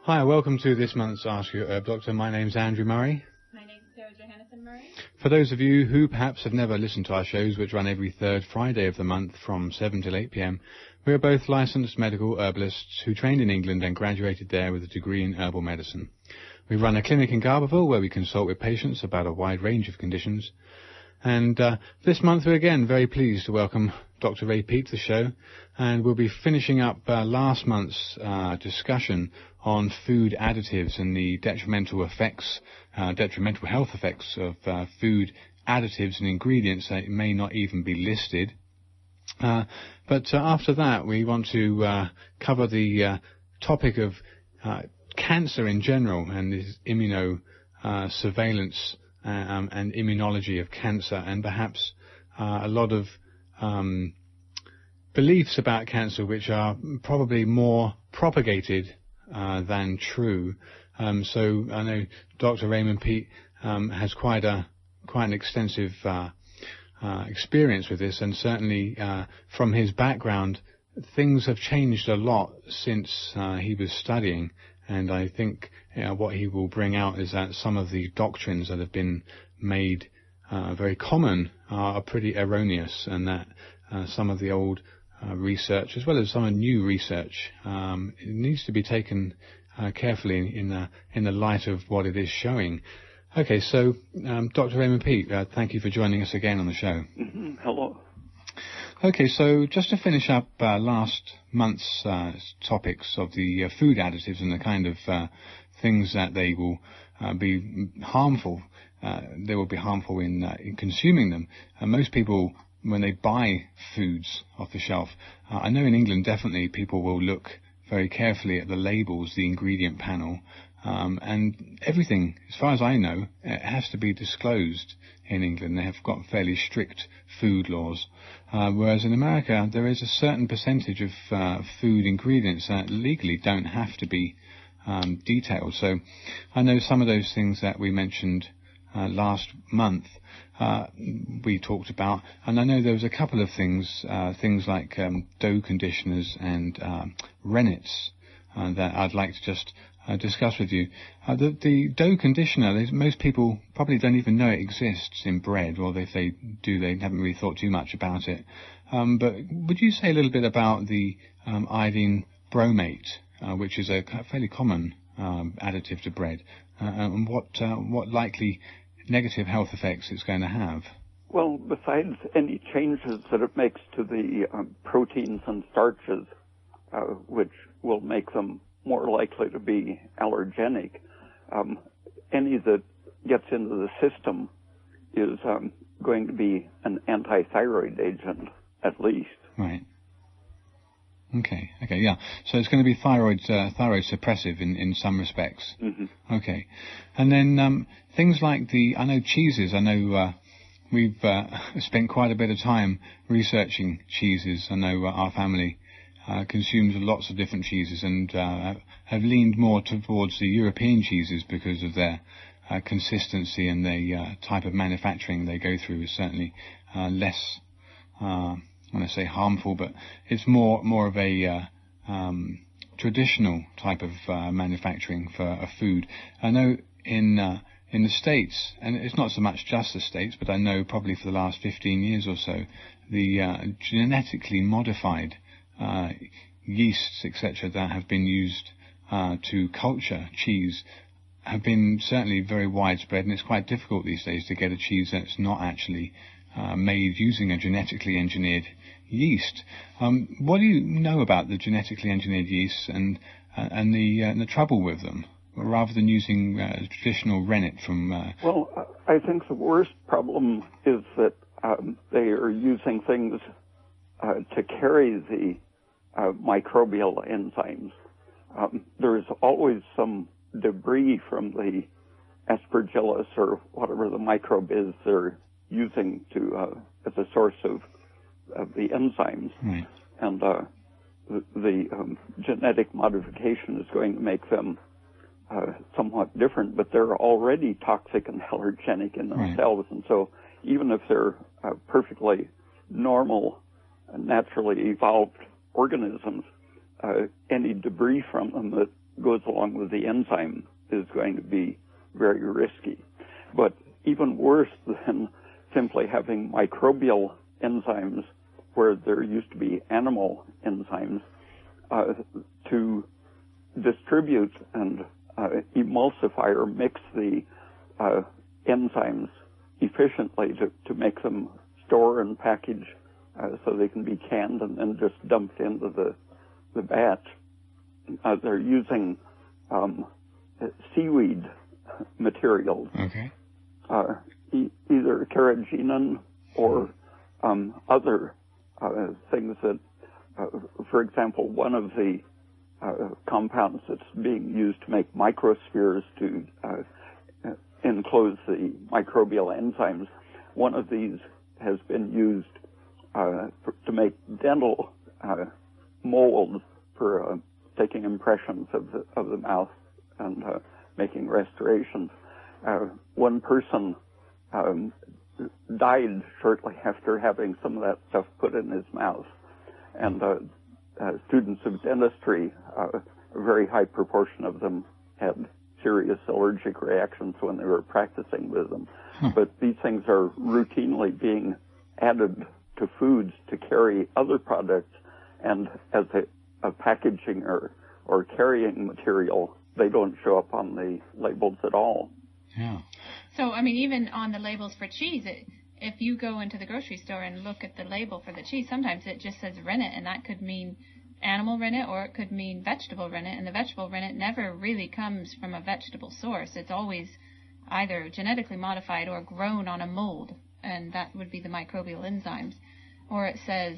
Hi, welcome to this month's Ask Your Herb Doctor. My name's Andrew Murray. My name's Sarah Johannesson Murray. For those of you who perhaps have never listened to our shows, which run every third Friday of the month from 7 till 8 p.m, we are both licensed medical herbalists who trained in England and graduated there with a degree in herbal medicine. We run a clinic in Garberville where we consult with patients about a wide range of conditions. And this month we're again very pleased to welcome Dr. Ray Peat to the show, and we'll be finishing up last month's discussion on food additives and the detrimental health effects of food additives and ingredients that may not even be listed. But after that we want to cover the topic of cancer in general and this surveillance and immunology of cancer, and perhaps a lot of beliefs about cancer which are probably more propagated than true. So I know Dr. Raymond Peat has quite an extensive experience with this, and certainly from his background things have changed a lot since he was studying. And I think what he will bring out is that some of the doctrines that have been made very common are pretty erroneous, and that some of the old research, as well as some of new research, it needs to be taken carefully in the light of what it is showing. Okay, so Dr. Raymond Peat, thank you for joining us again on the show. Hello. Okay, so just to finish up last month's topics of the food additives and the kind of things that they will be harmful. They will be harmful in consuming them. Most people, when they buy foods off the shelf, I know in England definitely people will look very carefully at the labels, the ingredient panel, and everything, as far as I know, it has to be disclosed in England. They have got fairly strict food laws, whereas in America there is a certain percentage of food ingredients that legally don't have to be detailed. So I know some of those things that we mentioned last month we talked about, and I know there was a couple of things like dough conditioners and rennets that I'd like to just discuss with you. The dough conditioner, most people probably don't even know it exists in bread, or if they do, they haven't really thought too much about it. But would you say a little bit about the iodine bromate, which is a fairly common additive to bread, and what likely negative health effects it's going to have? Well, besides any changes that it makes to the proteins and starches, which will make them more likely to be allergenic, any that gets into the system is going to be an anti-thyroid agent, at least. Right. Okay, yeah. So it's going to be thyroid suppressive in some respects. Mm-hmm. Okay. And then things like I know cheeses. I know we've spent quite a bit of time researching cheeses. I know our family consumes lots of different cheeses, and have leaned more towards the European cheeses because of their consistency, and the type of manufacturing they go through is certainly less, when I say harmful, but it's more of a traditional type of manufacturing for a food. I know in the States, and it's not so much just the States, but I know probably for the last 15 years or so, the genetically modified yeasts, etc., that have been used to culture cheese have been certainly very widespread, and it's quite difficult these days to get a cheese that's not actually made using a genetically engineered yeast. What do you know about the genetically engineered yeasts and the trouble with them, rather than using traditional rennet from... Well, I think the worst problem is that they are using things to carry the microbial enzymes. There's always some debris from the aspergillus or whatever the microbe is they're using to as a source of the enzymes. Right. And the genetic modification is going to make them somewhat different, but they're already toxic and allergenic in themselves. Right. And so even if they're perfectly normal, naturally evolved organisms, any debris from them goes along with the enzyme is going to be very risky. But even worse than simply having microbial enzymes where there used to be animal enzymes, to distribute and emulsify or mix the enzymes efficiently to make them store and package so they can be canned and then just dumped into the batch. They're using seaweed materials, okay, either carrageenan or other things that, for example, one of the compounds that's being used to make microspheres to enclose the microbial enzymes, one of these has been used to make dental molds for taking impressions of the mouth and making restorations. One person died shortly after having some of that stuff put in his mouth. And students of dentistry, a very high proportion of them had serious allergic reactions when they were practicing with them. But these things are routinely being added to foods to carry other products, and as a packaging or carrying material, they don't show up on the labels at all. Yeah. So, I mean, even on the labels for cheese, if you go into the grocery store and look at the label for the cheese, sometimes it just says rennet, and that could mean animal rennet or it could mean vegetable rennet, and the vegetable rennet never really comes from a vegetable source. It's always either genetically modified or grown on a mold, and that would be the microbial enzymes. Or it says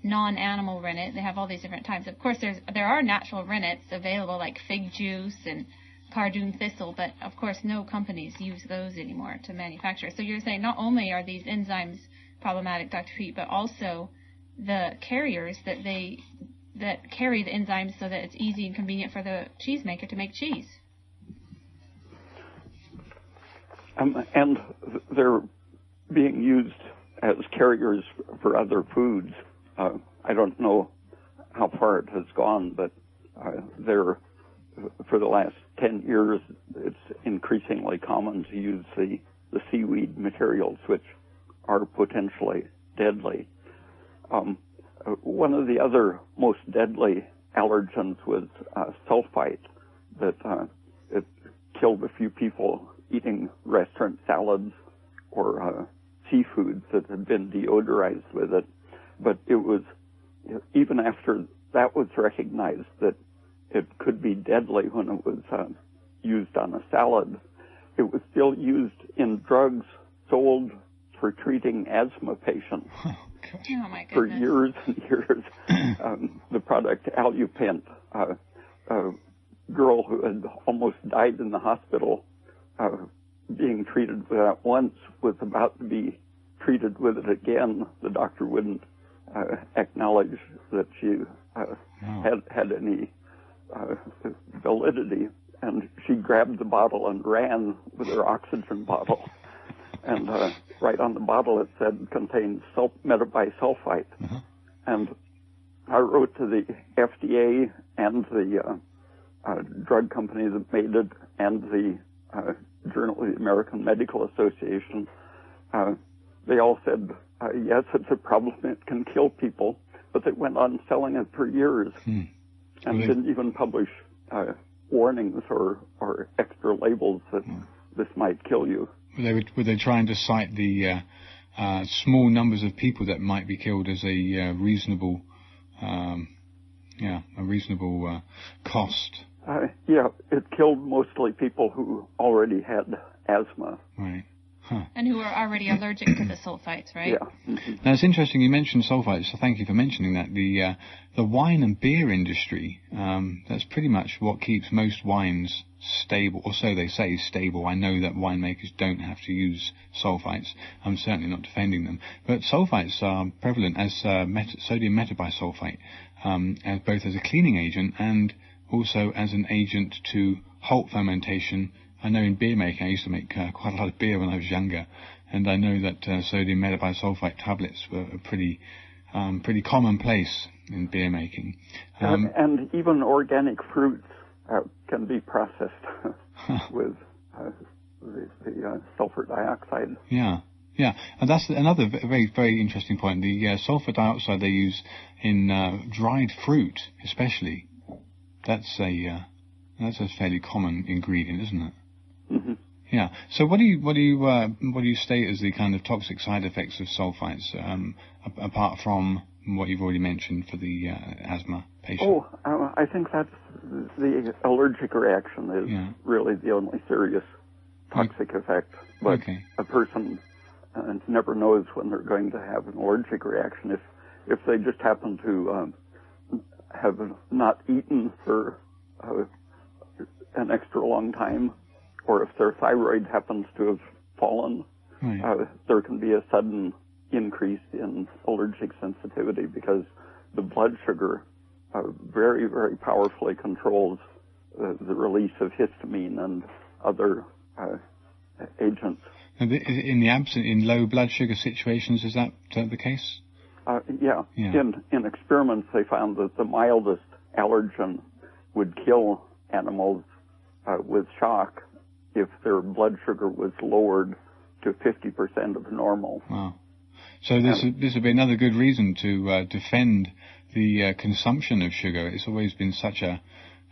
non-animal rennet. They have all these different types. Of course, there are natural rennets available, like fig juice and cardoon thistle, but of course no companies use those anymore to manufacture. So you're saying not only are these enzymes problematic, Dr. Pete, but also the carriers that carry the enzymes so that it's easy and convenient for the cheesemaker to make cheese. And they're being used as carriers for other foods. I don't know how far it has gone, but for the last 10 years, it's increasingly common to use the seaweed materials, which are potentially deadly. One of the other most deadly allergens was sulfite, that it killed a few people eating restaurant salads or seafood that had been deodorized with it. But it was, even after that was recognized that it could be deadly when it was used on a salad, it was still used in drugs sold for treating asthma patients. Oh, my goodness. For years and years. The product Alupent, a girl who had almost died in the hospital being treated with that once, was about to be treated with it again. The doctor wouldn't acknowledge that she had any validity, and she grabbed the bottle and ran with her oxygen bottle. And right on the bottle it said contains metabisulfite. Uh-huh. And I wrote to the FDA and the drug company that made it and the Journal of the American Medical Association. They all said, yes, it's a problem, it can kill people, but they went on selling it for years and didn't even publish warnings or extra labels that this might kill you. Were they trying to cite the small numbers of people that might be killed as a reasonable cost? Yeah, it killed mostly people who already had asthma. Right. Huh. And who are already allergic to the sulfites, right? Yeah. Mm-hmm. Now, it's interesting you mentioned sulfites, so thank you for mentioning that. The wine and beer industry, that's pretty much what keeps most wines stable, or so they say stable. I know that winemakers don't have to use sulfites. I'm certainly not defending them. But sulfites are prevalent as sodium metabisulfite, as both as a cleaning agent and also as an agent to halt fermentation. I know in beer making, I used to make quite a lot of beer when I was younger, and I know that sodium metabisulfite tablets were pretty commonplace in beer making. And even organic fruits can be processed with the sulfur dioxide. Yeah. Yeah, and that's another very, very interesting point. The sulfur dioxide they use in dried fruit, especially. That's a fairly common ingredient, isn't it? Mm-hmm. Yeah. So what do you state as the kind of toxic side effects of sulfites, apart from what you've already mentioned for the asthma patient? I think that's the allergic reaction is really the only serious toxic effect. But a person never knows when they're going to have an allergic reaction. If they just happen to have not eaten for an extra long time, or if their thyroid happens to have fallen, there can be a sudden increase in allergic sensitivity because the blood sugar very, very powerfully controls the release of histamine and other agents. And in low blood sugar situations, is that the case? Yeah. In experiments, they found that the mildest allergen would kill animals with shock if their blood sugar was lowered to 50% of normal. Wow. So this would be another good reason to defend the consumption of sugar. It's always been such a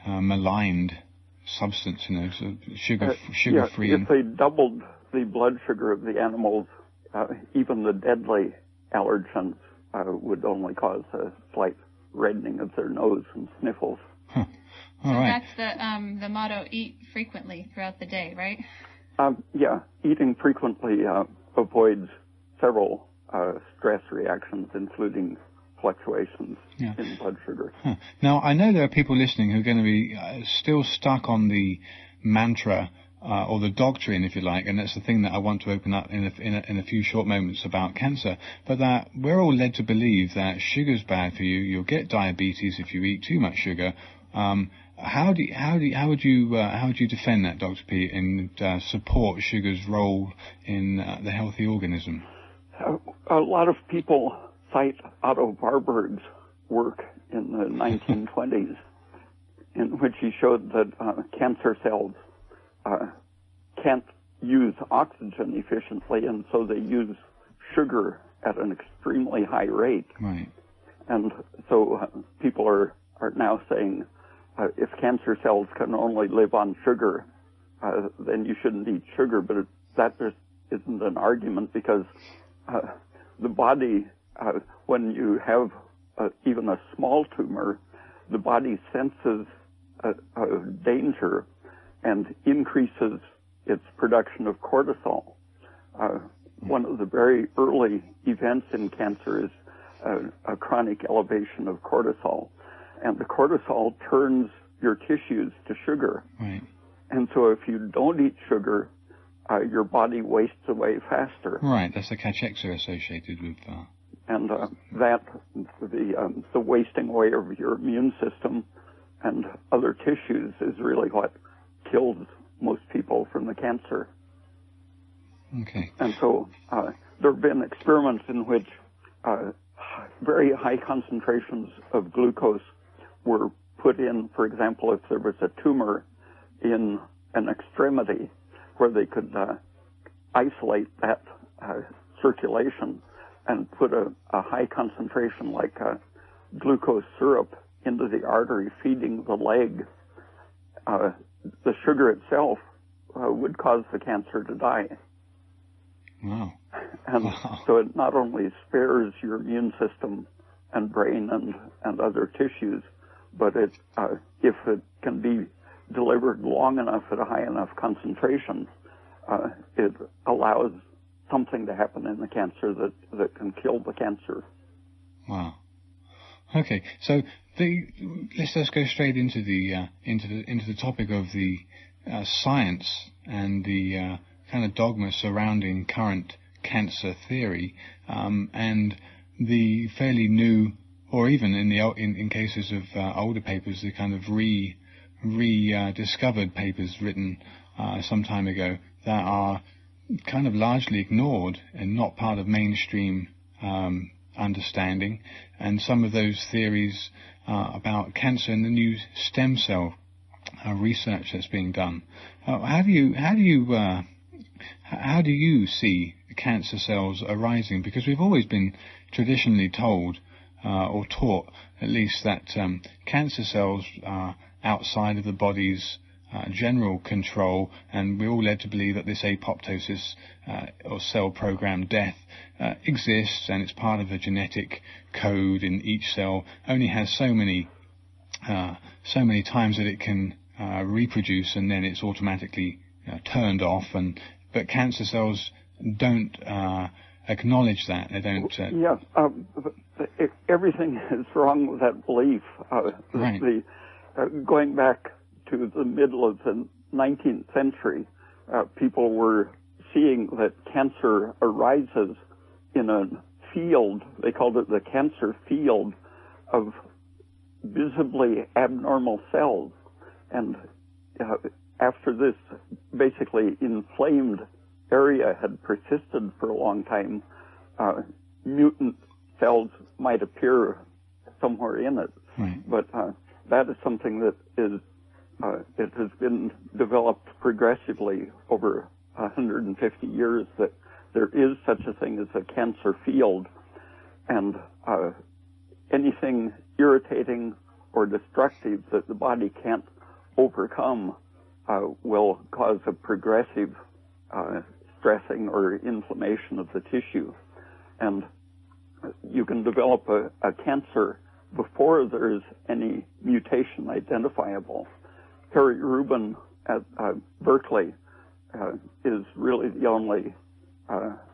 maligned substance, so sugar-free. If they doubled the blood sugar of the animals, even the deadly allergens would only cause a slight reddening of their nose and sniffles. Huh. All right. That's the motto: eat frequently throughout the day, right? Eating frequently avoids several stress reactions, including fluctuations in blood sugar. Huh. Now, I know there are people listening who are going to be still stuck on the mantra or the doctrine, if you like, and that's the thing that I want to open up in a few short moments about cancer. But that we're all led to believe that sugar's bad for you. You'll get diabetes if you eat too much sugar. How would you defend that, Dr. P, and support sugar's role in the healthy organism? A lot of people cite Otto Warburg's work in the 1920s, in which he showed that cancer cells can't use oxygen efficiently, and so they use sugar at an extremely high rate. Right. And so people are now saying, if cancer cells can only live on sugar, then you shouldn't eat sugar. But that just isn't an argument, because the body, when you have even a small tumor, the body senses danger and increases its production of cortisol. One of the very early events in cancer is a chronic elevation of cortisol. And the cortisol turns your tissues to sugar. Right. And so if you don't eat sugar, your body wastes away faster. Right, that's the cachexia associated with... And the wasting away of your immune system and other tissues is really what kills most people from the cancer. Okay. And so there have been experiments in which very high concentrations of glucose were put in, for example, if there was a tumor in an extremity, where they could isolate that circulation and put a high concentration like glucose syrup into the artery feeding the leg. The sugar itself would cause the cancer to die. Wow. And so it not only spares your immune system and brain and other tissues, but if it can be delivered long enough at a high enough concentration, it allows something to happen in the cancer that can kill the cancer. Wow. Okay, so let's go straight into the topic of the science and the kind of dogma surrounding current cancer theory, and the fairly new, or even in cases of older papers, the kind of rediscovered papers written some time ago that are kind of largely ignored and not part of mainstream understanding. And some of those theories about cancer and the new stem cell research that's being done. How do you see cancer cells arising? Because we've always been traditionally told, or taught at least, that cancer cells are outside of the body's general control, and we're all led to believe that this apoptosis or cell programmed death exists, and it's part of a genetic code in each cell, only has so many times that it can reproduce, and then it's automatically turned off. But cancer cells don't acknowledge that. They don't. Everything is wrong with that belief. Right. Going back to the middle of the 19th century, people were seeing that cancer arises in a field, they called it the cancer field, of visibly abnormal cells. And after this basically inflamed area had persisted for a long time, mutant cells might appear somewhere in it. Right. But that is something that is it has been developed progressively over 150 years, that there is such a thing as a cancer field, and anything irritating or destructive that the body can't overcome will cause a progressive stressing or inflammation of the tissue. And you can develop a cancer before there is any mutation identifiable. Harry Rubin at Berkeley is really the only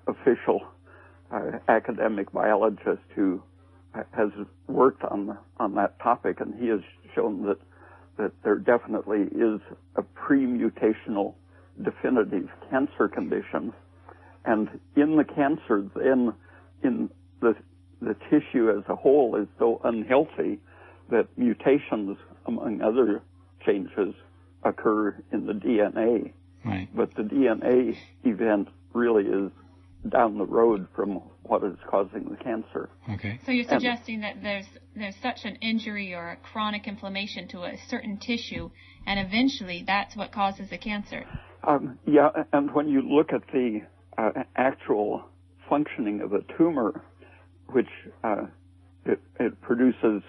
official academic biologist who has worked on that topic, and he has shown that there definitely is a pre-mutational definitive cancer condition. And in the cancer, then, in the tissue as a whole is so unhealthy that mutations, among other changes, occur in the DNA. Right. But the DNA event really is down the road from what is causing the cancer. Okay. So you're suggesting that there's such an injury or a chronic inflammation to a certain tissue, and eventually that's what causes the cancer. Yeah, and when you look at the actual functioning of a tumor, which it produces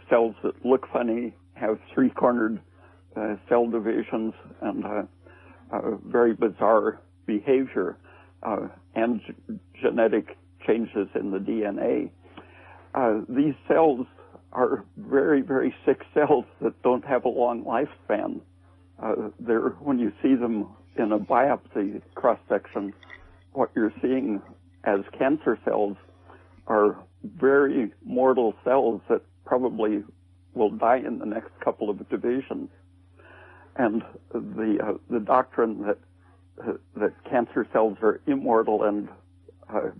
cells that look funny, have three-cornered cell divisions, and very bizarre behavior, and genetic changes in the DNA. These cells are very, very sick cells that don't have a long lifespan. When you see them in a biopsy cross-section, what you're seeing as cancer cells are very mortal cells that probably will die in the next couple of divisions. And the doctrine that cancer cells are immortal and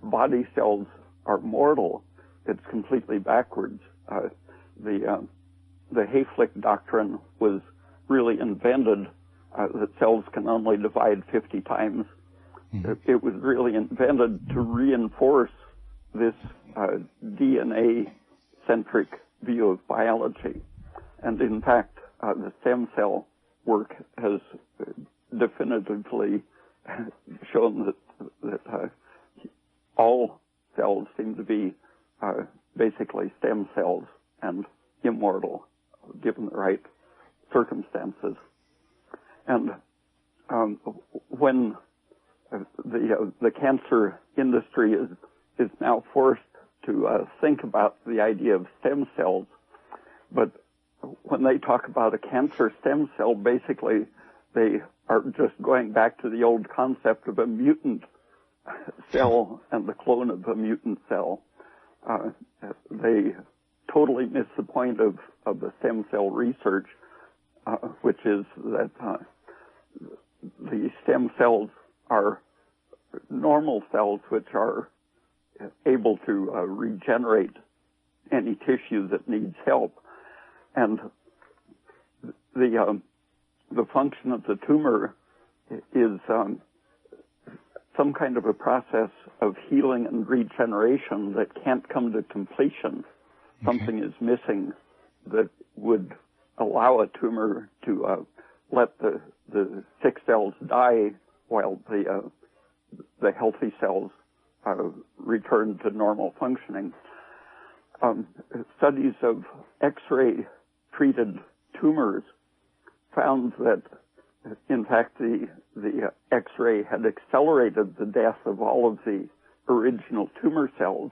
body cells are mortal, it's completely backwards. The Hayflick doctrine was really invented that cells can only divide 50 times. Mm-hmm. It was really invented to reinforce this DNA-centric view of biology. And in fact, the stem cell work has definitively shown that all cells seem to be basically stem cells and immortal, given the right circumstances. And when the cancer industry is now forced to think about the idea of stem cells, but when they talk about a cancer stem cell, basically they are just going back to the old concept of a mutant cell and the clone of a mutant cell. They totally miss the point of the stem cell research, which is that the stem cells are normal cells which are able to regenerate any tissue that needs help. And the function of the tumor is some kind of a process of healing and regeneration that can't come to completion. Okay. Something is missing that would allow a tumor to let the sick cells die while the healthy cells return to normal functioning. Studies of X-ray treated tumors found that, in fact, the X-ray had accelerated the death of all of the original tumor cells,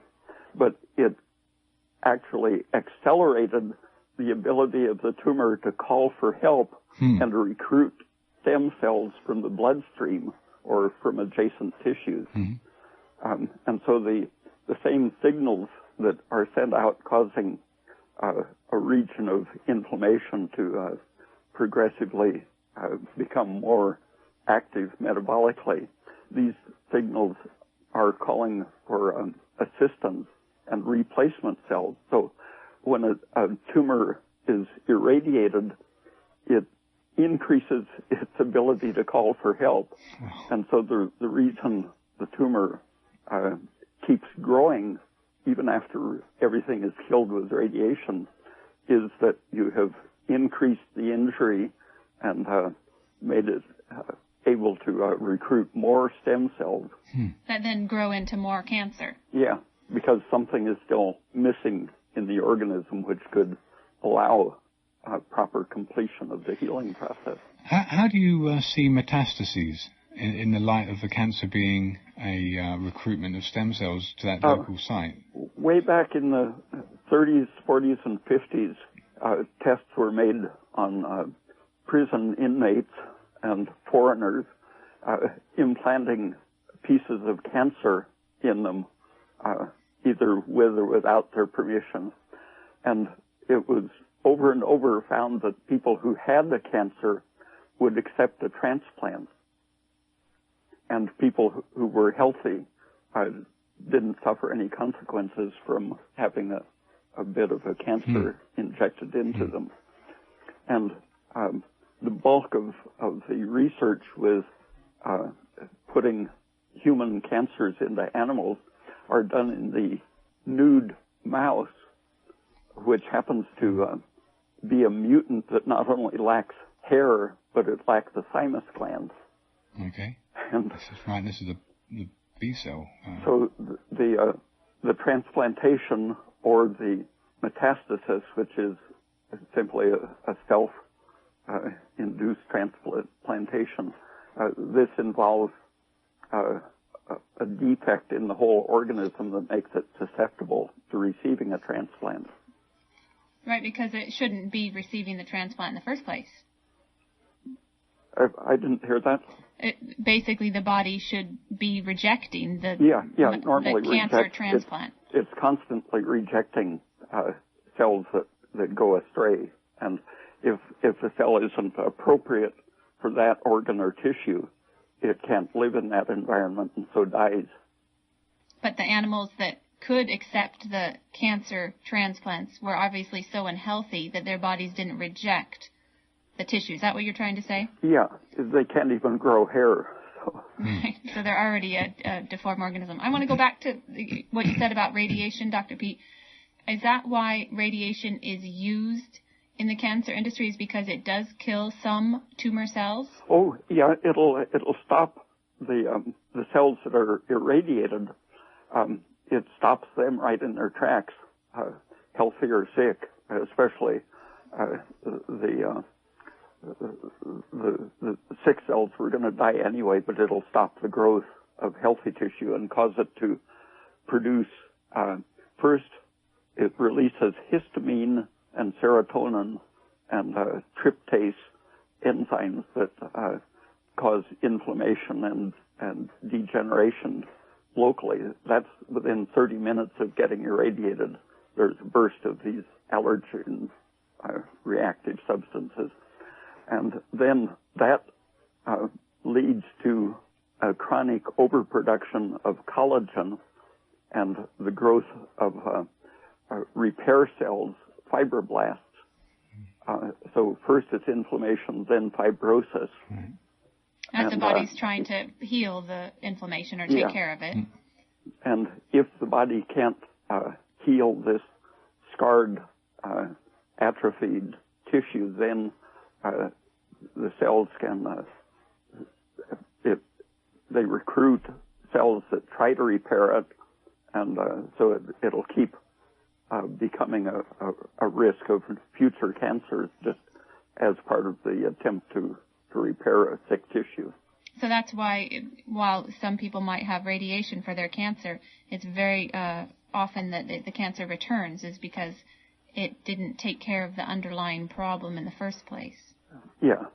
but it actually accelerated the ability of the tumor to call for help and to recruit stem cells from the bloodstream or from adjacent tissues. And so the same signals that are sent out causing a region of inflammation to progressively become more active metabolically, these signals are calling for assistance and replacement cells. So when a tumor is irradiated, it increases its ability to call for help. And so the reason the tumor keeps growing even after everything is killed with radiation is that you have increased the injury and made it able to recruit more stem cells. That then grow into more cancer. Yeah, because something is still missing in the organism which could allow proper completion of the healing process. How do you see metastases in the light of the cancer being a recruitment of stem cells to that local site? Way back in the 30s, 40s, and 50s, tests were made on prison inmates and foreigners, implanting pieces of cancer in them, either with or without their permission. And it was over and over found that people who had the cancer would accept a transplant. And people who were healthy didn't suffer any consequences from having a bit of a cancer injected into them. And the bulk of the research with putting human cancers into animals are done in the nude mouse, which happens to be a mutant that not only lacks hair, but it lacks the thymus gland. Okay. And this is right. This is the B cell. So the transplantation or the metastasis, which is simply a self-induced transplantation, this involves a defect in the whole organism that makes it susceptible to receiving a transplant. Right, because it shouldn't be receiving the transplant in the first place. I didn't hear that. Basically, the body should be rejecting the normally cancer transplant. It's constantly rejecting cells that go astray, and if the cell isn't appropriate for that organ or tissue, it can't live in that environment and so dies. But the animals that could accept the cancer transplants were obviously so unhealthy that their bodies didn't reject the tissue. Is that what you're trying to say? Yeah, they can't even grow hair. So. Right. So they're already a deformed organism. I want to go back to what you said about radiation, Dr. Pete. Is that why radiation is used in the cancer industry, is because it does kill some tumor cells? Oh, yeah, it'll stop the cells that are irradiated. It stops them right in their tracks, healthy or sick, especially the sick cells were going to die anyway, but it'll stop the growth of healthy tissue and cause it to produce, first, it releases histamine and serotonin and tryptase enzymes that cause inflammation and degeneration locally. That's within 30 minutes of getting irradiated. There's a burst of these allergen reactive substances. And then that leads to a chronic overproduction of collagen and the growth of repair cells, fibroblasts. So first it's inflammation, then fibrosis. As the body's trying to heal the inflammation or take care of it. And if the body can't heal this scarred, atrophied tissue, then the cells can they recruit cells that try to repair it, and so it'll keep becoming a risk of future cancers, just as part of the attempt to repair a sick tissue. So that's why, while some people might have radiation for their cancer, it's very often that the cancer returns is because it didn't take care of the underlying problem in the first place. Yeah.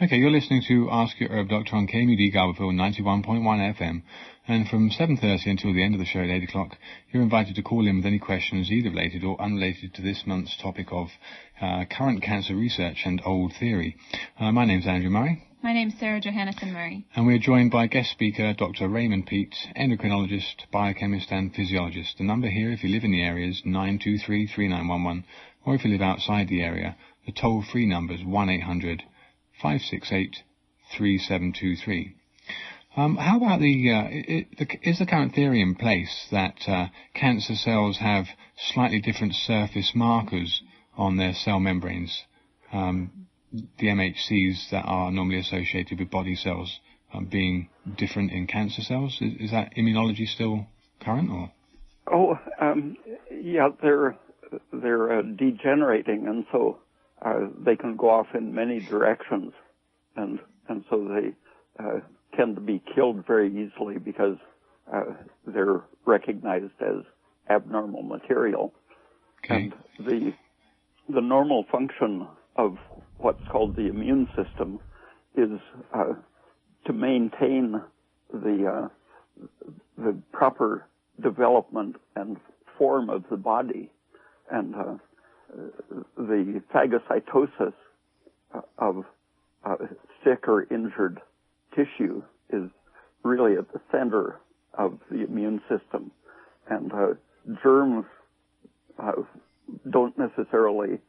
Okay, you're listening to Ask Your Herb Doctor on KMUD Garberville 91.1 FM, and from 7:30 until the end of the show at 8 o'clock, you're invited to call in with any questions either related or unrelated to this month's topic of current cancer research and old theory. My name's Andrew Murray. My name's Sarah Johannesson Murray. And we're joined by guest speaker Dr. Raymond Peet, endocrinologist, biochemist and physiologist. The number here, if you live in the area, is 923-3911, or if you live outside the area, the toll-free number is 1-800-568-3723. How about is the current theory in place that cancer cells have slightly different surface markers on their cell membranes, the MHCs that are normally associated with body cells being different in cancer cells? Is that immunology still current, or? Yeah, they're degenerating, and so they can go off in many directions, and so they tend to be killed very easily because they're recognized as abnormal material. Okay. And the normal function of what's called the immune system is to maintain the proper development and form of the body, and the phagocytosis of sick or injured tissue is really at the center of the immune system, and germs don't necessarily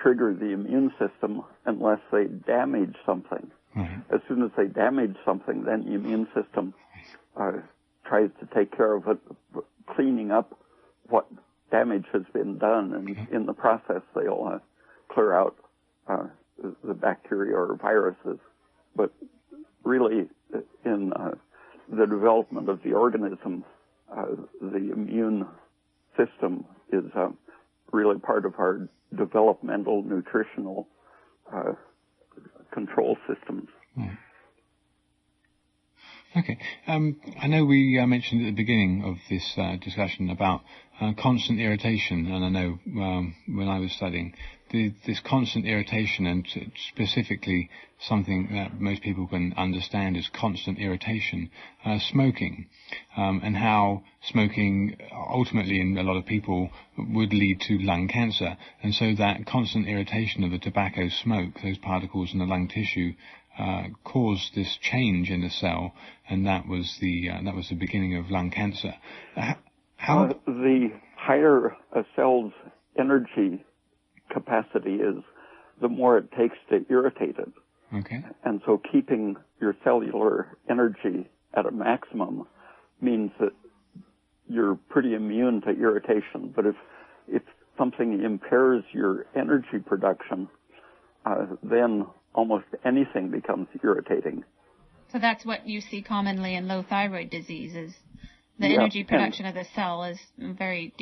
trigger the immune system unless they damage something. Mm-hmm. As soon as they damage something, then the immune system tries to take care of it, cleaning up what damage has been done, and in the process they'll clear out the bacteria or viruses. But really, in the development of the organism, the immune system is really part of our developmental nutritional control systems. Mm. Okay. I know we mentioned at the beginning of this discussion about constant irritation, and I know when I was studying, this constant irritation, and specifically something that most people can understand is constant irritation, smoking, and how smoking ultimately in a lot of people would lead to lung cancer. And so that constant irritation of the tobacco smoke, those particles in the lung tissue, caused this change in the cell, and that was the beginning of lung cancer. The higher a cell's energy capacity is, the more it takes to irritate it. Okay. And so keeping your cellular energy at a maximum means that you're pretty immune to irritation. But if something impairs your energy production, then almost anything becomes irritating. So that's what you see commonly in low thyroid disease, is the energy production of the cell is very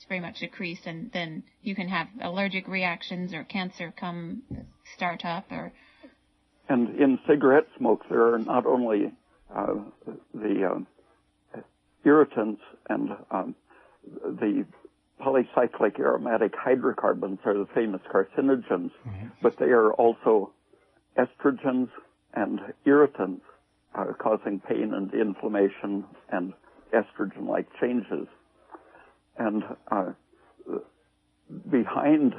much decreased, and then you can have allergic reactions or cancer start up. And in cigarette smoke, there are not only the irritants and the polycyclic aromatic hydrocarbons are the famous carcinogens, mm-hmm. but they are also estrogens and irritants causing pain and inflammation and estrogen-like changes. And behind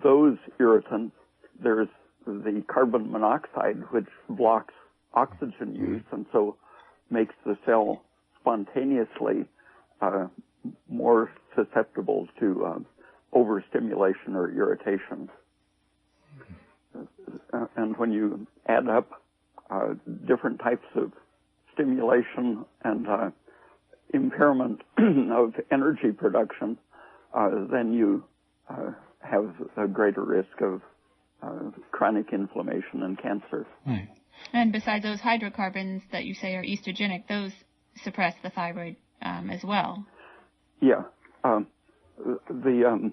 those irritants, there's the carbon monoxide, which blocks oxygen use and so makes the cell spontaneously more susceptible to overstimulation or irritation. And when you add up different types of stimulation and impairment of energy production, then you have a greater risk of chronic inflammation and cancer. Right. And besides those hydrocarbons that you say are estrogenic, those suppress the thyroid as well. Yeah. The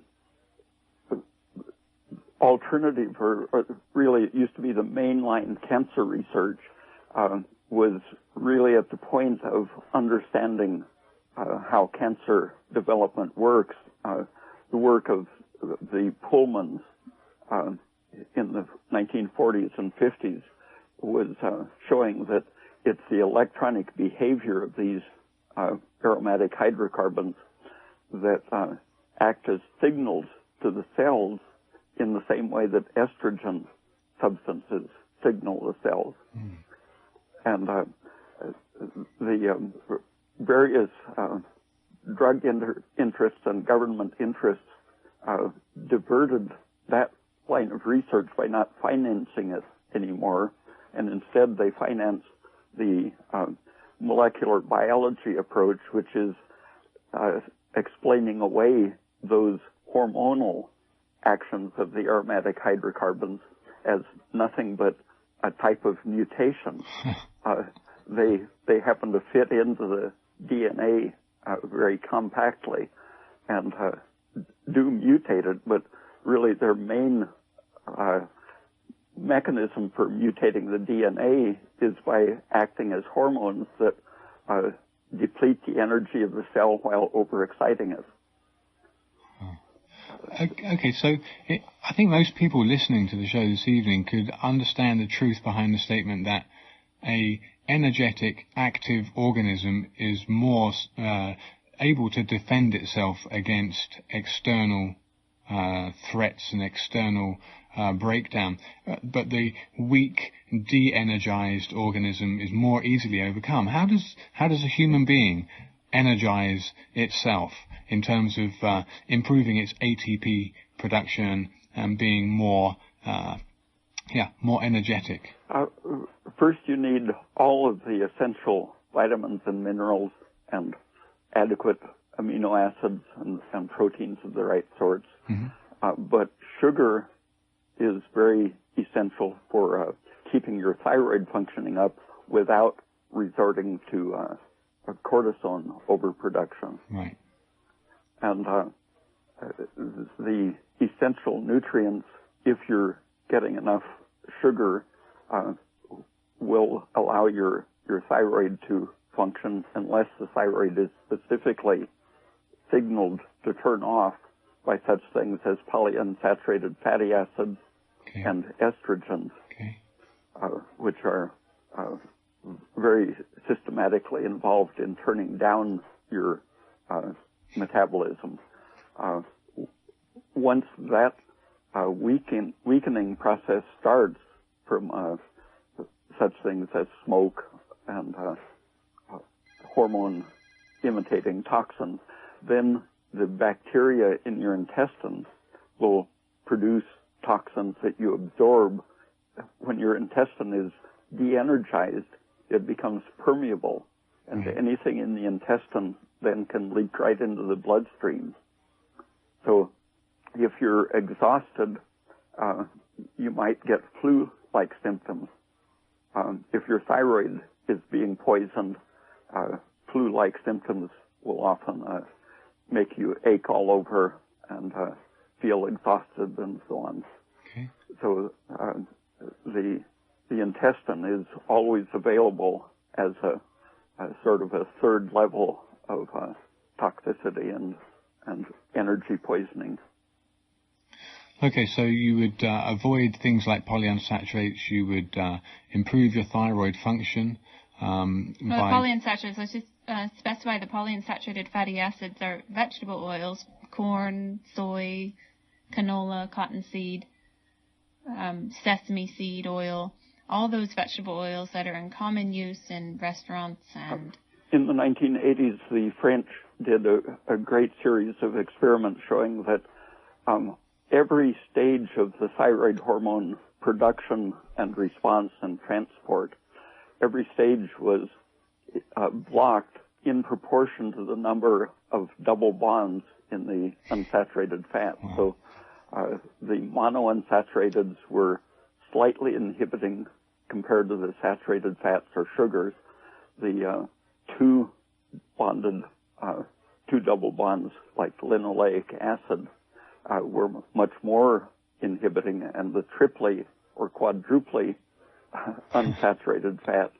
alternative, or really it used to be the mainline cancer research, was really at the point of understanding how cancer development works. The work of the Pullmans in the 1940s and 50s was showing that it's the electronic behavior of these aromatic hydrocarbons that act as signals to the cells in the same way that estrogen substances signal the cells. And the various drug interests and government interests diverted that line of research by not financing it anymore, and instead they finance the molecular biology approach, which is explaining away those hormonal actions of the aromatic hydrocarbons as nothing but a type of mutation. They happen to fit into the DNA very compactly and do mutate it, but really their main mechanism for mutating the DNA is by acting as hormones that deplete the energy of the cell while overexciting it. Okay, so I think most people listening to the show this evening could understand the truth behind the statement that a energetic, active organism is more able to defend itself against external threats and external breakdown, but the weak, de-energized organism is more easily overcome. How does a human being energize itself in terms of improving its ATP production and being more energetic? First, you need all of the essential vitamins and minerals and adequate amino acids and proteins of the right sorts. But sugar is very essential for keeping your thyroid functioning up without resorting to cortisone overproduction. Right. And the essential nutrients, if you're getting enough sugar, will allow your thyroid to function unless the thyroid is specifically signaled to turn off by such things as polyunsaturated fatty acids and estrogens, which are very systematically involved in turning down your metabolism. Once that weakening process starts from such things as smoke and hormone-imitating toxins, then the bacteria in your intestines will produce toxins that you absorb. When your intestine is de-energized, it becomes permeable, and anything in the intestine then can leak right into the bloodstream. So if you're exhausted, you might get flu-like symptoms. If your thyroid is being poisoned, flu-like symptoms will often make you ache all over and feel exhausted and so on. So the intestine is always available as a sort of a third level of toxicity and energy poisoning. Okay, so you would avoid things like polyunsaturates. You would improve your thyroid function. Polyunsaturates, let's just specify the polyunsaturated fatty acids are vegetable oils, corn, soy, canola, cottonseed, sesame seed oil, all those vegetable oils that are in common use in restaurants. And in the 1980s, the French did a great series of experiments showing that every stage of the thyroid hormone production and response and transport, every stage was blocked in proportion to the number of double bonds in the unsaturated fat. So The monounsaturated were slightly inhibiting compared to the saturated fats or sugars. The two double bonds like linoleic acid were much more inhibiting, and the triply or quadruply unsaturated fat,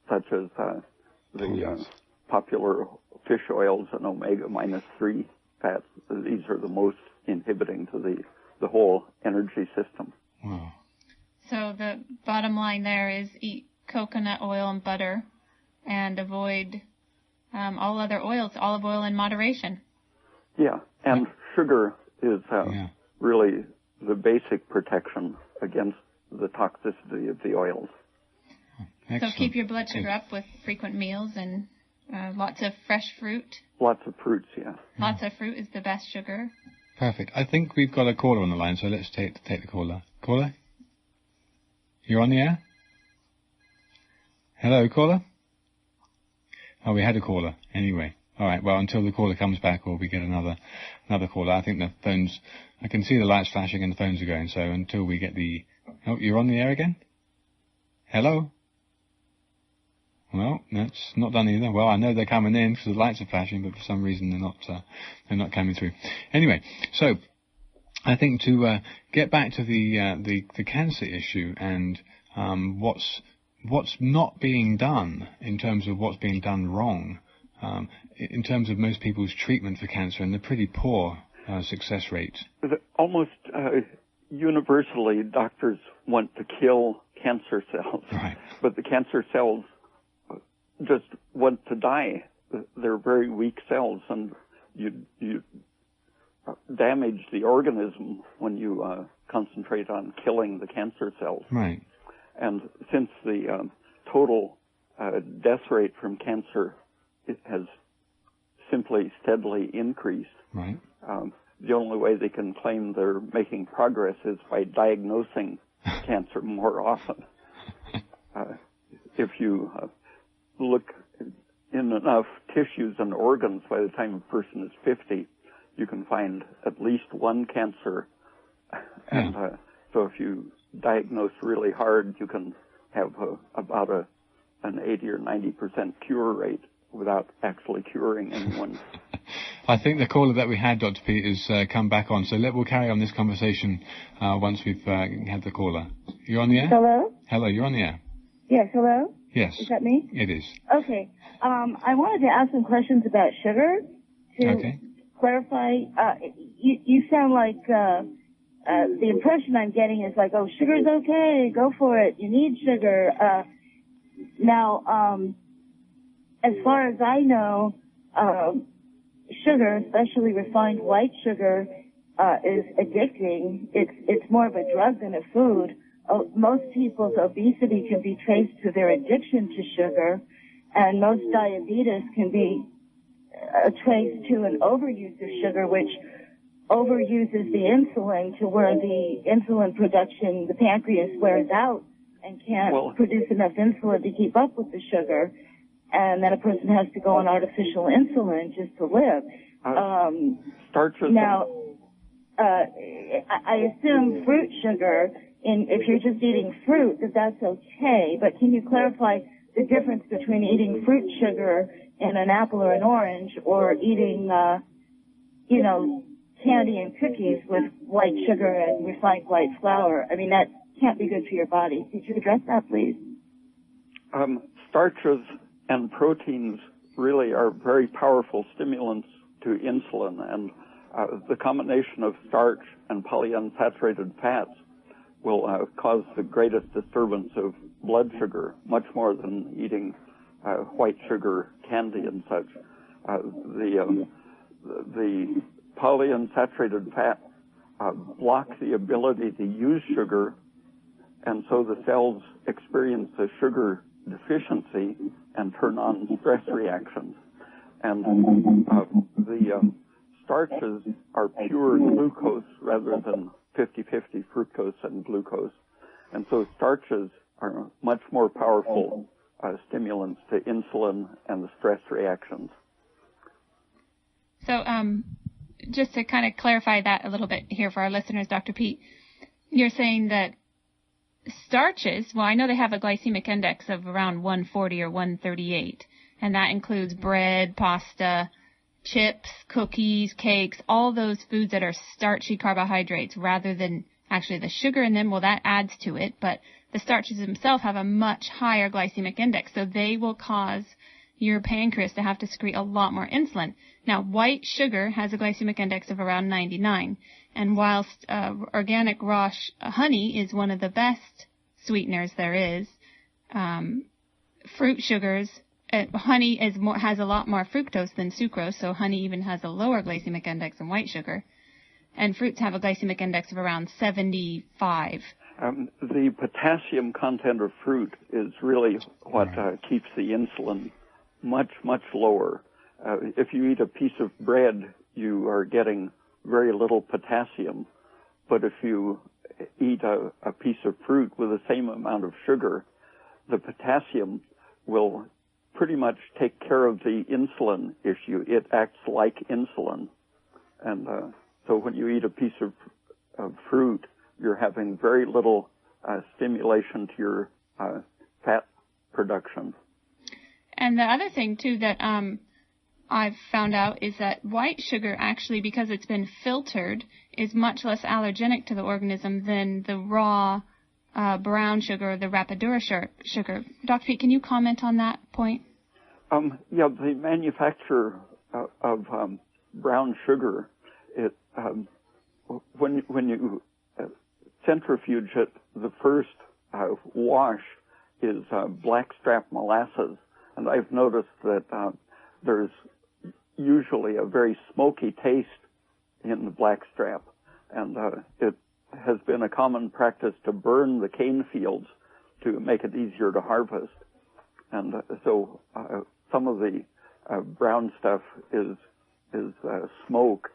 such as the popular fish oils and omega-3 fats, these are the most inhibiting to the whole energy system. Wow. So the bottom line there is eat coconut oil and butter and avoid all other oils, olive oil in moderation. Yeah, and sugar is really the basic protection against the toxicity of the oils. Excellent. So keep your blood sugar up with frequent meals and lots of fresh fruit. Lots of fruits, yeah. Lots of fruit is the best sugar. Perfect. I think we've got a caller on the line, so let's take the caller. Caller? You're on the air? Hello, caller? Oh, we had a caller. Anyway. All right. Well, until the caller comes back or we get another caller, I think the phones, I can see the lights flashing and the phones are going. So until we get oh, you're on the air again? Hello? Well, that's not done either. Well, I know they're coming in because the lights are flashing, but for some reason they're not coming through. Anyway, so I think to get back to the cancer issue and what's not being done in terms of what's being done wrong, in terms of most people's treatment for cancer and the pretty poor success rate. Almost universally, doctors want to kill cancer cells, right. But the cancer cells just want to die. They're very weak cells, and you damage the organism when you concentrate on killing the cancer cells. Right. And since the total death rate from cancer has simply steadily increased, right. The only way they can claim they're making progress is by diagnosing cancer more often. If you look in enough tissues and organs, by the time a person is 50, you can find at least one cancer. And so if you diagnose really hard, you can have about an 80 or 90% cure rate without actually curing anyone. I think the caller that we had, Dr. Pete, has come back on. So we'll carry on this conversation once we've had the caller. You're on the air? Hello? Hello, you're on the air. Yes, hello? Yes. Is that me? It is. Okay. I wanted to ask some questions about sugar to clarify. You sound like the impression I'm getting is like, oh, sugar's okay, go for it, you need sugar. Now, as far as I know, sugar, especially refined white sugar, is addicting. It's more of a drug than a food. Most people's obesity can be traced to their addiction to sugar, and most diabetes can be traced to an overuse of sugar, which overuses the insulin to where the insulin production, the pancreas wears out and can't produce enough insulin to keep up with the sugar, and then a person has to go on artificial insulin just to live. Now, I assume fruit sugar, if you're just eating fruit, that's okay, but can you clarify the difference between eating fruit sugar in an apple or an orange or eating, candy and cookies with white sugar and refined white flour? I mean, that can't be good for your body. Could you address that, please? Starches and proteins really are very powerful stimulants to insulin, and the combination of starch and polyunsaturated fats will cause the greatest disturbance of blood sugar, much more than eating white sugar candy and such. The polyunsaturated fat block the ability to use sugar, and so the cells experience a sugar deficiency and turn on stress reactions. And the starches are pure glucose rather than 50-50 fructose and glucose. And so starches are much more powerful stimulants to insulin and the stress reactions. So just to kind of clarify that a little bit here for our listeners, Dr. Pete, you're saying that starches, well, I know they have a glycemic index of around 140 or 138, and that includes bread, pasta, chips, cookies, cakes, all those foods that are starchy carbohydrates rather than actually the sugar in them. Well, that adds to it, but the starches themselves have a much higher glycemic index, so they will cause your pancreas to have to secrete a lot more insulin. Now, white sugar has a glycemic index of around 99, and whilst organic raw honey is one of the best sweeteners there is, fruit sugars, honey has a lot more fructose than sucrose, so honey even has a lower glycemic index than white sugar, and fruits have a glycemic index of around 75. The potassium content of fruit is really what keeps the insulin much, much lower. If you eat a piece of bread, you are getting very little potassium. But if you eat a piece of fruit with the same amount of sugar, the potassium will pretty much take care of the insulin issue. It acts like insulin. And so when you eat a piece of fruit, you're having very little stimulation to your fat production. And the other thing, too, that I've found out is that white sugar actually, because it's been filtered, is much less allergenic to the organism than the raw brown sugar or the Rapadura sugar. Dr. Pete, can you comment on that point? Yeah, the manufacture of brown sugar, when you centrifuge it, the first wash is blackstrap molasses. And I've noticed that there's usually a very smoky taste in the blackstrap. And it has been a common practice to burn the cane fields to make it easier to harvest. And so some of the brown stuff is smoke.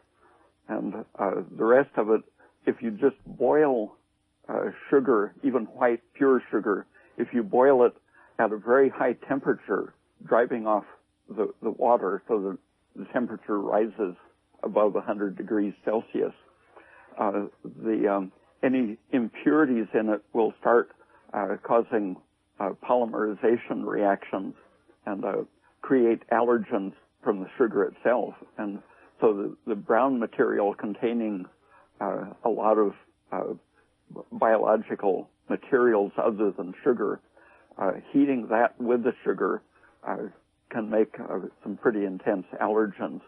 And the rest of it, if you just boil sugar, even white pure sugar, if you boil it at a very high temperature, driving off the water so that the temperature rises above 100 degrees Celsius, any impurities in it will start causing polymerization reactions and create allergens from the sugar itself. And so the brown material containing a lot of biological materials other than sugar, heating that with the sugar can make some pretty intense allergens.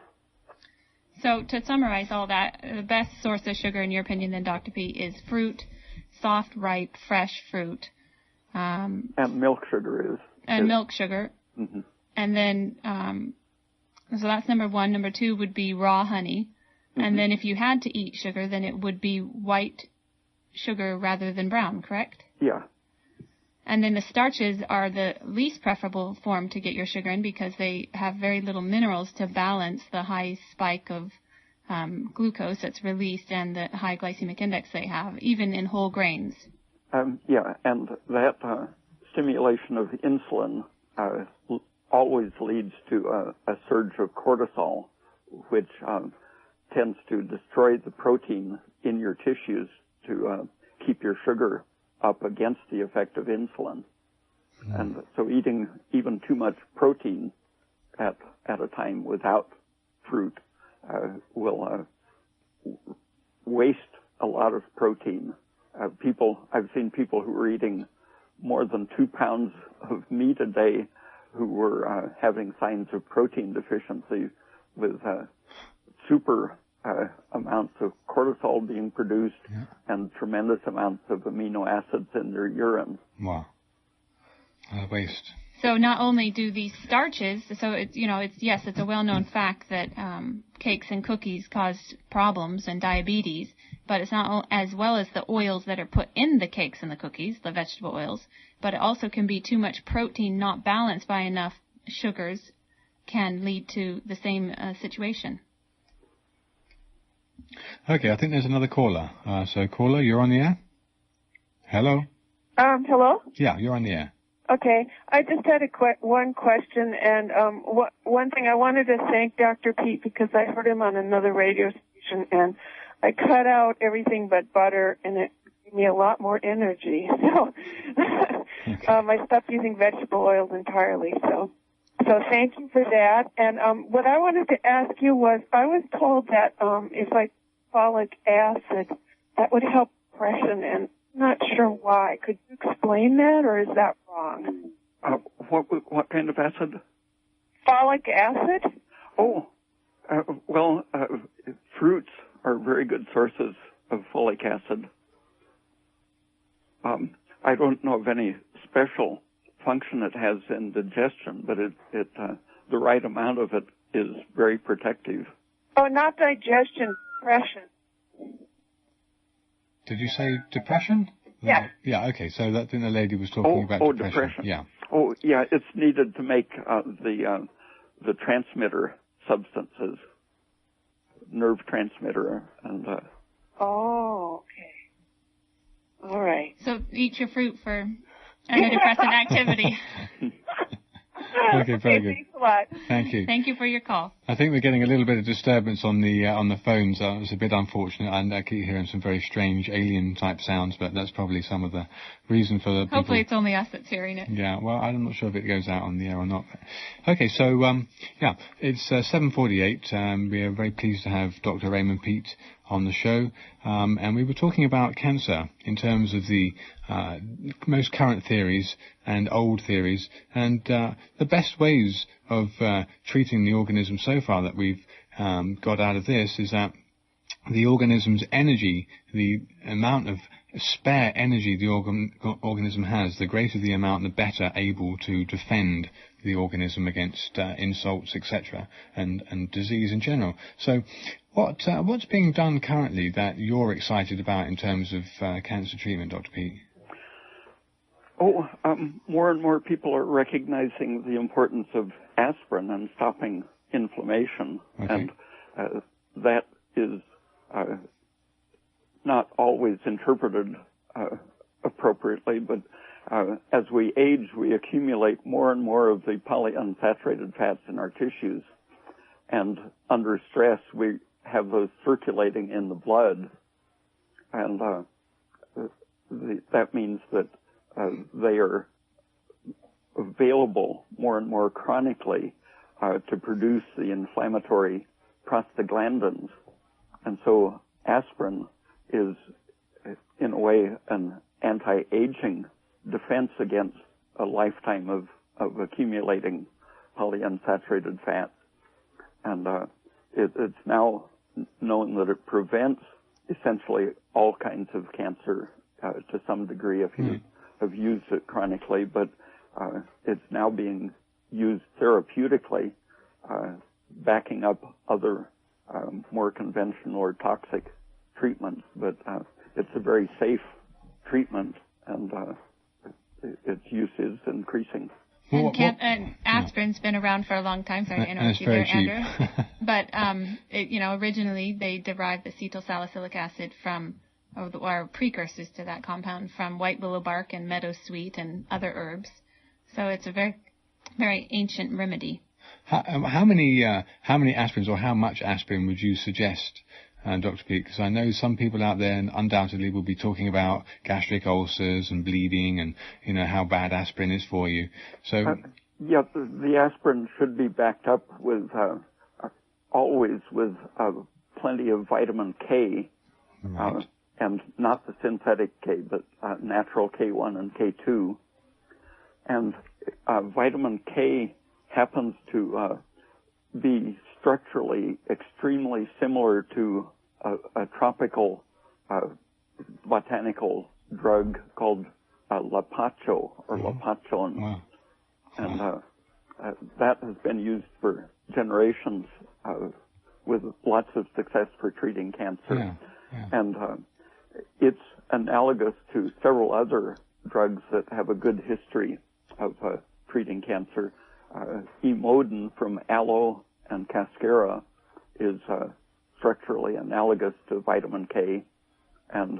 So to summarize all that, the best source of sugar, in your opinion, then, Dr. P, is fruit, soft, ripe, fresh fruit. And milk sugar is. And milk sugar. Mm-hmm. And then, so that's number one. Number two would be raw honey. Mm-hmm. And then if you had to eat sugar, then it would be white sugar rather than brown, correct? Yeah. And then the starches are the least preferable form to get your sugar in because they have very little minerals to balance the high spike of glucose that's released and the high glycemic index they have, even in whole grains. Yeah, and that stimulation of insulin always leads to a surge of cortisol, which tends to destroy the protein in your tissues to keep your sugar up against the effect of insulin. Mm. And so eating even too much protein at a time without fruit will waste a lot of protein. I've seen people who were eating more than 2 pounds of meat a day who were having signs of protein deficiency with super amounts of cortisol being produced and tremendous amounts of amino acids in their urine. Wow. Waste. So not only do these starches, so it's a well-known fact that cakes and cookies cause problems and diabetes, but it's not as well as the oils that are put in the cakes and the cookies, the vegetable oils, but it also can be too much protein not balanced by enough sugars can lead to the same situation. Okay, I think there's another caller. So caller, you're on the air? Hello? Hello? Yeah, you're on the air. Okay, I just had one question, and one thing I wanted to thank Dr. Pete because I heard him on another radio restriction, and I cut out everything but butter, and it gave me a lot more energy. So I stopped using vegetable oils entirely. So thank you for that. And what I wanted to ask you was, I was told that if I folic acid, that would help depression, and I'm not sure why. Could you explain that, or is that wrong? What kind of acid? Folic acid? Oh, fruits are very good sources of folic acid. I don't know of any special function it has in digestion, but the right amount of it is very protective. Oh, not digestion, depression. Did you say depression? Yeah. Yeah, okay, so I think the lady was talking about depression. Yeah. Oh, yeah, it's needed to make the transmitter substances, nerve transmitter, and... Oh, okay. All right. So eat your fruit for antidepressant activity. Okay, very good. Thanks a lot. Thank you. Thank you for your call. I think we're getting a little bit of disturbance on the phones. It's a bit unfortunate, and I keep hearing some very strange alien-type sounds, but that's probably some of the reason for the people. Hopefully it's only us that's hearing it. Yeah, well, I'm not sure if it goes out on the air or not. Okay, so, it's 7:48. We are very pleased to have Dr. Raymond Peet on the show, and we were talking about cancer in terms of the most current theories and old theories, and the best ways of treating the organism so far that we've got out of this is that the organism's energy, the amount of spare energy the organism has, the greater the amount, the better able to defend the organism against insults, etc., and disease in general. So what's being done currently that you're excited about in terms of cancer treatment, Dr. Peet? More and more people are recognizing the importance of aspirin and stopping inflammation, okay. And that is not always interpreted appropriately, but as we age, we accumulate more and more of the polyunsaturated fats in our tissues, and under stress, we have those circulating in the blood, and that means that they are available more and more chronically to produce the inflammatory prostaglandins. And so aspirin is, in a way, an anti-aging defense against a lifetime of accumulating polyunsaturated fats. And it's now known that it prevents essentially all kinds of cancer to some degree if you have used it chronically, but it's now being used therapeutically, backing up other more conventional or toxic treatments. But it's a very safe treatment, and its use is increasing. And aspirin's been around for a long time. Sorry to interrupt you there, Andrew. But originally they derived the acetyl salicylic acid from, or precursors to that compound, from white willow bark and meadowsweet and other herbs. So it's a very, very ancient remedy. How many aspirins, or how much aspirin would you suggest, Dr. Peet? Because I know some people out there undoubtedly will be talking about gastric ulcers and bleeding, and how bad aspirin is for you. So the aspirin should be backed up with always with plenty of vitamin K, right. And not the synthetic K, but natural K1 and K2. And vitamin K happens to be structurally extremely similar to a tropical botanical drug called lapacho or lapachon. Wow. And that has been used for generations with lots of success for treating cancer. Yeah. And it's analogous to several other drugs that have a good history of treating cancer. Emodin from aloe and cascara is structurally analogous to vitamin K, and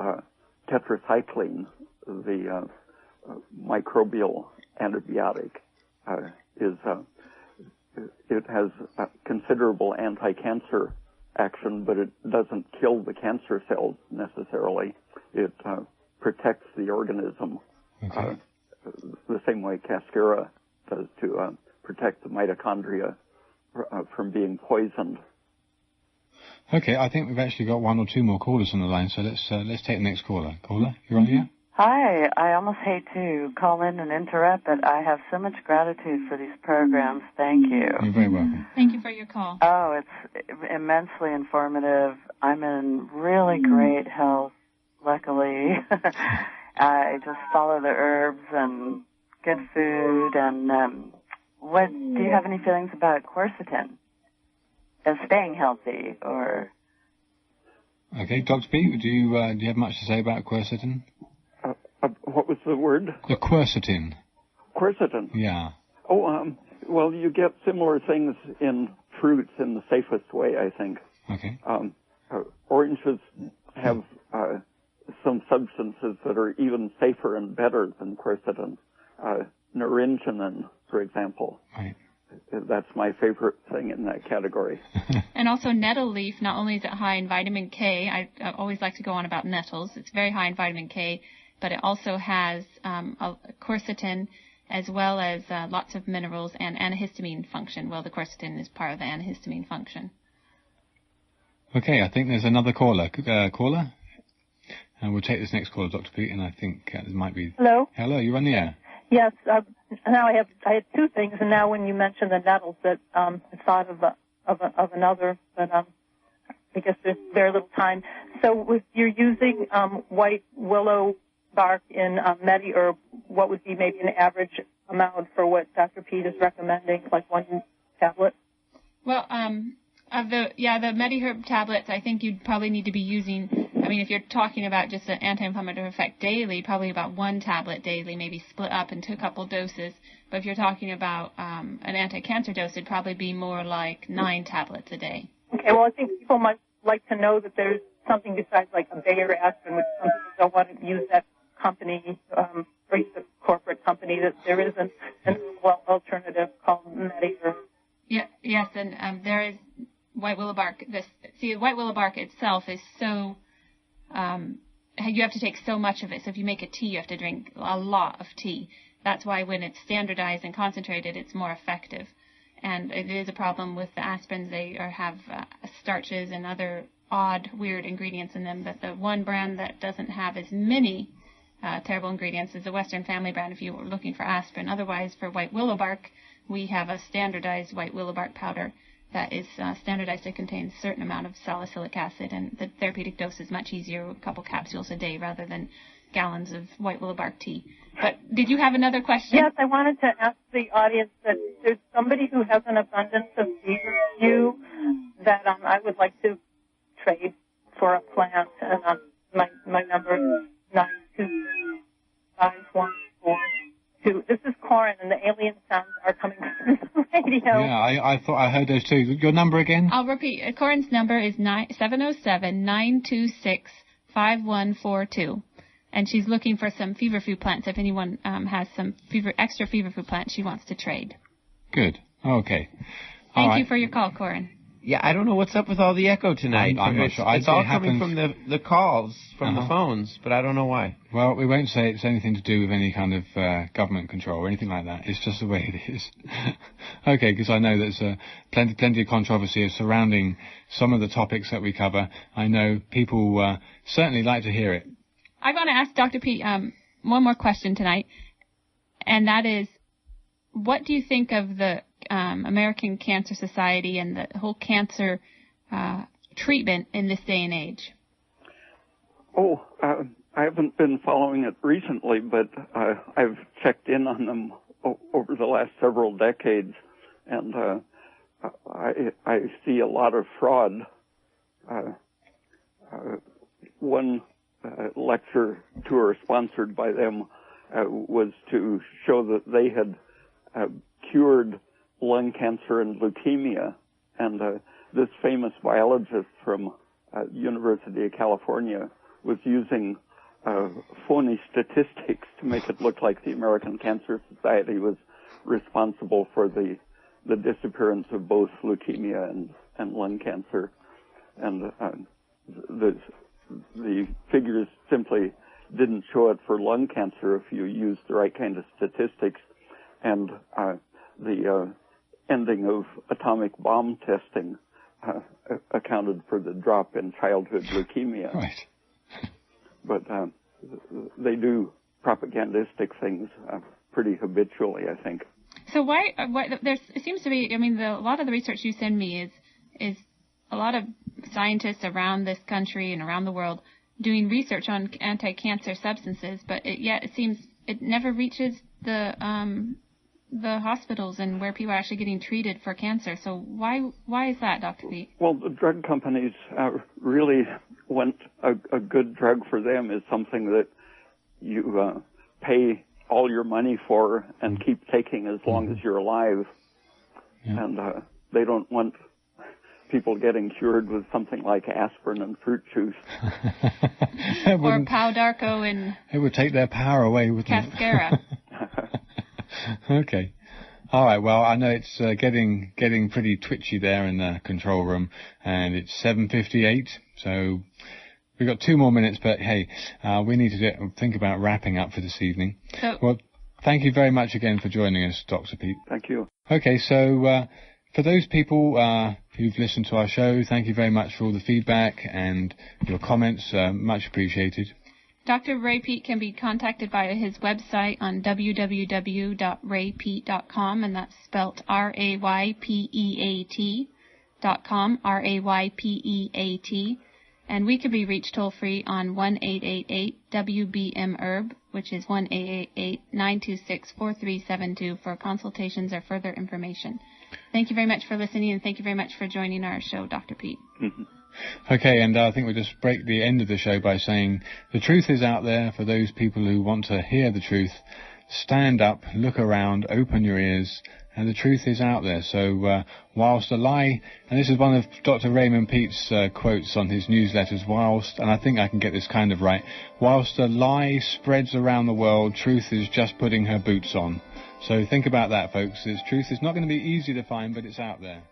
tetracycline, the microbial antibiotic, it has considerable anti-cancer action, but it doesn't kill the cancer cells necessarily. It protects the organism the same way cascara does to protect the mitochondria from being poisoned. Okay, I think we've actually got one or two more callers on the line, so let's take the next caller. Caller, you're on here? Hi, I almost hate to call in and interrupt, but I have so much gratitude for these programs. Thank you. You're very welcome. Thank you for your call. Oh, it's immensely informative. I'm in really great health, luckily. I just follow the herbs and good food. And what do you have any feelings about quercetin as staying healthy? Or Okay, Dr. P, do you have much to say about quercetin? What was the word? The quercetin. Quercetin. Yeah. Oh, well, you get similar things in fruits in the safest way, I think. Okay. Oranges have some substances that are even safer and better than quercetin. Naringenin, for example. Right. That's my favorite thing in that category. And also nettle leaf, not only is it high in vitamin K, I always like to go on about nettles. It's very high in vitamin K, but it also has quercetin as well as lots of minerals and antihistamine function. Well, the quercetin is part of the antihistamine function. Okay, I think there's another caller. Caller? And we'll take this next caller, Dr. Pete, and I think it might be... Hello? Hello, you're on the air. Yes, now I had two things, and now when you mentioned the nettles, that I thought of another, but I guess there's very little time. So if you're using white willow bark in MediHerb, what would be maybe an average amount for what Dr. Pete is recommending, like one tablet? Well, the MediHerb tablets, I think you'd probably need to be using, I mean, if you're talking about just an anti-inflammatory effect daily, probably about one tablet daily, maybe split up into a couple doses. But if you're talking about an anti-cancer dose, it'd probably be more like 9 tablets a day. Okay, well, I think people might like to know that there's something besides like a Bayer aspirin, which some people don't want to use that company, or use a corporate company, that there is an alternative called MediHerb. Yeah, yes, and there is white willow bark. White willow bark itself is so, you have to take so much of it. So if you make a tea, you have to drink a lot of tea. That's why when it's standardized and concentrated, it's more effective. And it is a problem with the aspirins. They have starches and other odd, weird ingredients in them. But the one brand that doesn't have as many terrible ingredients is the Western Family brand if you were looking for aspirin. Otherwise, for white willow bark, we have a standardized white willow bark powder that is standardized to contain a certain amount of salicylic acid, and the therapeutic dose is much easier, a couple capsules a day rather than gallons of white willow bark tea. But did you have another question? Yes, I wanted to ask the audience that there's somebody who has an abundance of feverfew that I would like to trade for a plant, and my number is 9265142. This is Corin, and the alien sounds are coming through the radio. Yeah, I thought I heard those too. Your number again? I'll repeat. Corin's number is 707-926-5142. And she's looking for some feverfew plants. If anyone has some extra feverfew plants she wants to trade. Good. Okay. Thank you for your call, Corin. Yeah, I don't know what's up with all the echo tonight. I'm not sure. It's all coming from the calls, from the phones, but I don't know why. Well, we won't say it's anything to do with any kind of government control or anything like that. It's just the way it is. Okay, because I know there's plenty of controversy surrounding some of the topics that we cover. I know people certainly like to hear it. I want to ask Dr. Pete one more question tonight, and that is, what do you think of the American Cancer Society and the whole cancer treatment in this day and age? Oh, I haven't been following it recently, but I've checked in on them over the last several decades, and I see a lot of fraud. One lecture tour sponsored by them was to show that they had cured lung cancer and leukemia, and this famous biologist from University of California was using phony statistics to make it look like the American Cancer Society was responsible for the disappearance of both leukemia and lung cancer. and the figures simply didn't show it for lung cancer if you used the right kind of statistics, and the ending of atomic bomb testing accounted for the drop in childhood leukemia. Right. But they do propagandistic things pretty habitually, I think. So why there seems to be, I mean, a lot of the research you send me is a lot of scientists around this country and around the world doing research on anti-cancer substances, but yet it seems it never reaches the hospitals and where people are actually getting treated for cancer. So why is that, Dr. Pete? Well, the drug companies really want a good drug for them is something that you pay all your money for and keep taking as long as you're alive. Yeah. And they don't want people getting cured with something like aspirin and fruit juice. Or Powdarco and... It would take their power away, wouldn't Cascara. Okay. All right, well, I know it's getting pretty twitchy there in the control room, and it's 7:58, so we've got 2 more minutes, but hey, we need to think about wrapping up for this evening. Well, thank you very much again for joining us, Dr. Pete. Thank you. Okay, so for those people who've listened to our show, thank you very much for all the feedback and your comments. Much appreciated. Dr. Ray Peat can be contacted via his website on www.raypeat.com, and that's spelt RAYPEAT.com, RAYPEAT. And we can be reached toll-free on 1-888-WBM-ERB, which is 1-888-926-4372 for consultations or further information. Thank you very much for listening, and thank you very much for joining our show, Dr. Pete. Mm-hmm. Okay, and I think we'll just break the end of the show by saying the truth is out there for those people who want to hear the truth. Stand up, look around, open your ears, and the truth is out there. So whilst a lie, and this is one of Dr. Raymond Peat's quotes on his newsletters, whilst, and I think I can get this kind of right, whilst a lie spreads around the world, truth is just putting her boots on. So think about that, folks. This truth is not going to be easy to find, but it's out there.